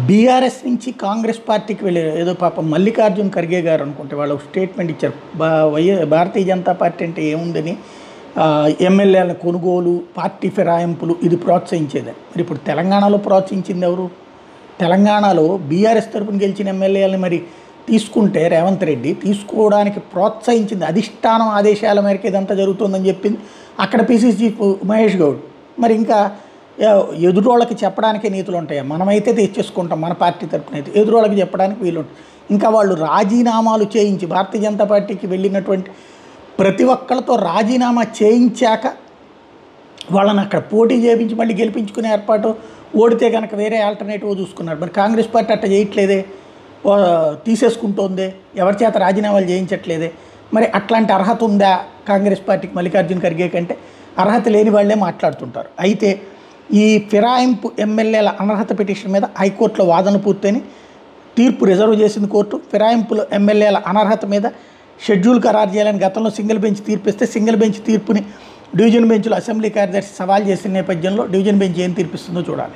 BRS నుంచి కాంగ్రెస్ పార్టీకి వెళ్ళారు. ఏదో పాపం మల్లికార్జున్ ఖర్గే గారు అనుకుంటే వాళ్ళు ఒక స్టేట్మెంట్ ఇచ్చారు. భారతీయ జనతా పార్టీ అంటే ఏముందని, ఎమ్మెల్యేల కొనుగోలు, పార్టీ ఫిరాయింపులు ఇది ప్రోత్సహించేదని. మరి ఇప్పుడు తెలంగాణలో ప్రోత్సహించింది ఎవరు? తెలంగాణలో బీఆర్ఎస్ తరపున గెలిచిన ఎమ్మెల్యేలని మరి తీసుకుంటే రేవంత్ రెడ్డి తీసుకోవడానికి ప్రోత్సహించింది అధిష్టానం ఆదేశాల మేరకు ఇదంతా జరుగుతుందని చెప్పింది అక్కడ పీసీసీ చీఫ్ మహేష్ గౌడ్. మరి ఇంకా ఎదురోళ్ళకి చెప్పడానికే నీతులు ఉంటాయా? మనమైతే తెచ్చేసుకుంటాం మన పార్టీ తరపున, అయితే ఎదురోళ్ళకి చెప్పడానికి వీలుంటుంది. ఇంకా వాళ్ళు రాజీనామాలు చేయించి భారతీయ జనతా పార్టీకి వెళ్ళినటువంటి ప్రతి ఒక్కళ్ళతో రాజీనామా చేయించాక వాళ్ళని అక్కడ పోటీ చేయించి మళ్ళీ గెలిపించుకునే ఏర్పాటు, ఓడితే కనుక వేరే ఆల్టర్నేటివ్ చూసుకున్నారు. మరి కాంగ్రెస్ పార్టీ అట్లా చేయట్లేదే, తీసేసుకుంటోందే, ఎవరి చేత రాజీనామాలు చేయించట్లేదే. మరి అట్లాంటి అర్హత ఉందా కాంగ్రెస్ పార్టీకి? మల్లికార్జున్ ఖర్గే కంటే అర్హత లేని వాళ్ళే మాట్లాడుతుంటారు. అయితే ఈ ఫిరాయింపు ఎమ్మెల్యేల అనర్హత పిటిషన్ మీద హైకోర్టులో వాదన పూర్తని తీర్పు రిజర్వ్ చేసింది కోర్టు. ఫిరాయింపుల ఎమ్మెల్యేల అనర్హత మీద షెడ్యూల్ ఖరారు చేయాలని గతంలో సింగిల్ బెంచ్ తీర్పిస్తే సింగిల్ బెంచ్ తీర్పుని డివిజన్ బెంచ్లో అసెంబ్లీ కార్యదర్శి సవాల్ చేసిన నేపథ్యంలో డివిజన్ బెంచ్ ఏం తీర్పిస్తుందో చూడాలి.